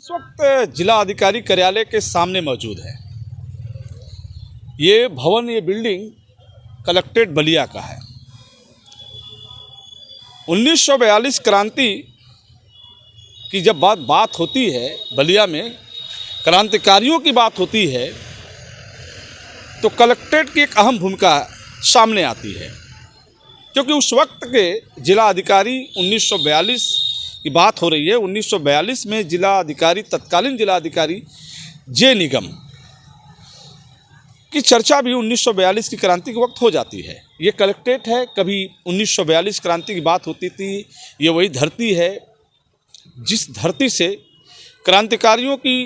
इस वक्त जिला अधिकारी कार्यालय के सामने मौजूद है। ये भवन, ये बिल्डिंग कलेक्ट्रेट बलिया का है। 1942 क्रांति की जब बात होती है, बलिया में क्रांतिकारियों की बात होती है, तो कलेक्ट्रेट की एक अहम भूमिका सामने आती है, क्योंकि उस वक्त के जिला अधिकारी 1942 की बात हो रही है। 1942 में जिला अधिकारी, तत्कालीन जिला अधिकारी जे निगम की चर्चा भी 1942 की क्रांति के वक्त हो जाती है। ये कलेक्ट्रेट है। कभी 1942 क्रांति की बात होती थी। ये वही धरती है जिस धरती से क्रांतिकारियों की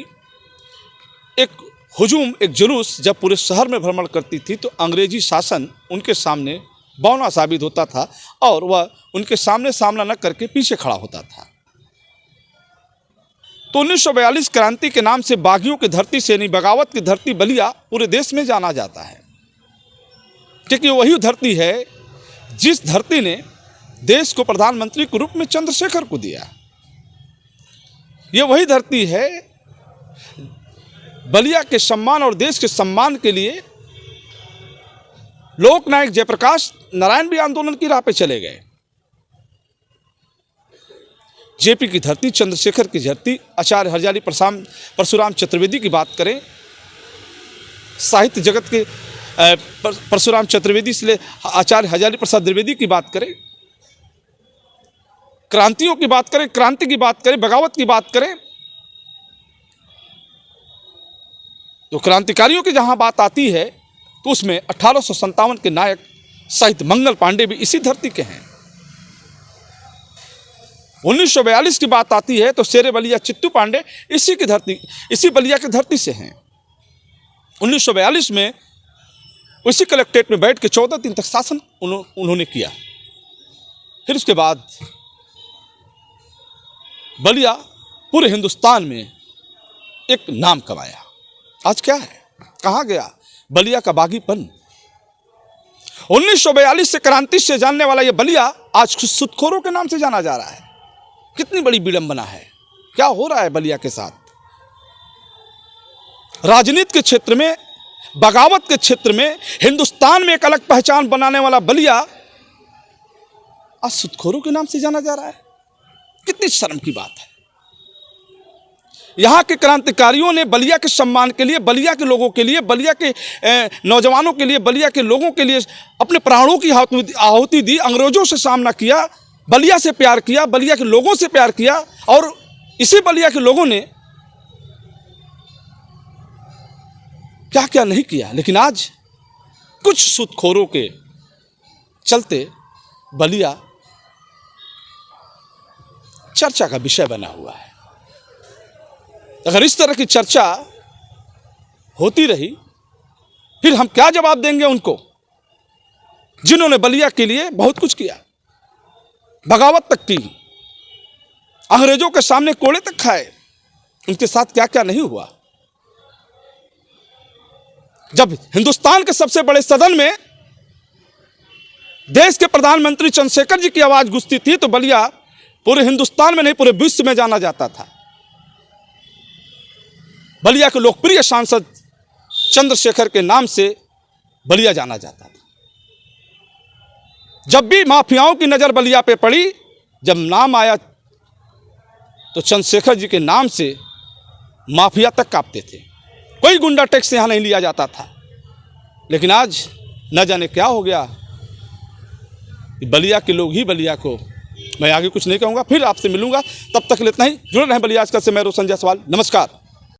एक हुजूम, एक जुलूस जब पूरे शहर में भ्रमण करती थी, तो अंग्रेजी शासन उनके सामने बौना साबित होता था और वह उनके सामने सामना न करके पीछे खड़ा होता था। तो 1942 क्रांति के नाम से बागियों की धरती से नहीं, बगावत की धरती बलिया पूरे देश में जाना जाता है, क्योंकि वही धरती है जिस धरती ने देश को प्रधानमंत्री के रूप में चंद्रशेखर को दिया। ये वही धरती है बलिया के सम्मान और देश के सम्मान के लिए लोकनायक जयप्रकाश नारायण भी आंदोलन की राह पे चले गए। जेपी की धरती, चंद्रशेखर की धरती, आचार्य हजारी परशुराम चतुर्वेदी की बात करें, साहित्य जगत के परशुराम चतुर्वेदी से ले आचार्य हजारी प्रसाद द्विवेदी की बात करें, क्रांतियों की बात करें, क्रांति की बात करें, बगावत की बात करें, तो क्रांतिकारियों की जहां बात आती है तो उसमें 1857 के नायक साहित्य मंगल पांडे भी इसी धरती के हैं। 1942 की बात आती है तो शेरे बलिया चित्तू पांडे इसी की धरती, इसी बलिया की धरती से हैं। 1942 में उसी कलेक्ट्रेट में बैठ के 14 दिन तक शासन उन्होंने किया। फिर उसके बाद बलिया पूरे हिंदुस्तान में एक नाम कमाया। आज क्या है, कहाँ गया बलिया का बागीपन? 1942 से क्रांति से जानने वाला यह बलिया आज सुदखोरों के नाम से जाना जा रहा है। कितनी बड़ी विडंबना है। क्या हो रहा है बलिया के साथ? राजनीति के क्षेत्र में, बगावत के क्षेत्र में, हिंदुस्तान में एक अलग पहचान बनाने वाला बलिया आज सुदखोरों के नाम से जाना जा रहा है। कितनी शर्म की बात है। यहाँ के क्रांतिकारियों ने बलिया के सम्मान के लिए, बलिया के लोगों के लिए, बलिया के नौजवानों के लिए, बलिया के लोगों के लिए अपने प्राणों की आहुति दी। अंग्रेजों से सामना किया, बलिया से प्यार किया, बलिया के लोगों से प्यार किया, और इसी बलिया के लोगों ने क्या क्या नहीं किया। लेकिन आज कुछ सुदखोरों के चलते बलिया चर्चा का विषय बना हुआ है। अगर इस तरह की चर्चा होती रही, फिर हम क्या जवाब देंगे उनको जिन्होंने बलिया के लिए बहुत कुछ किया, बगावत तक की, अंग्रेजों के सामने कोड़े तक खाए। उनके साथ क्या क्या नहीं हुआ। जब हिंदुस्तान के सबसे बड़े सदन में देश के प्रधानमंत्री चंद्रशेखर जी की आवाज गूंजती थी, तो बलिया पूरे हिंदुस्तान में नहीं, पूरे विश्व में जाना जाता था। बलिया के लोकप्रिय सांसद चंद्रशेखर के नाम से बलिया जाना जाता था। जब भी माफियाओं की नजर बलिया पे पड़ी, जब नाम आया तो चंद्रशेखर जी के नाम से माफिया तक कांपते थे। कोई गुंडा टैक्स यहां नहीं लिया जाता था। लेकिन आज न जाने क्या हो गया। बलिया के लोग ही बलिया को, मैं आगे कुछ नहीं कहूंगा, फिर आपसे मिलूंगा। तब तक इतना ही। जुड़े रहें बलिया आजकल से। मैं रोशन जायसवाल। नमस्कार।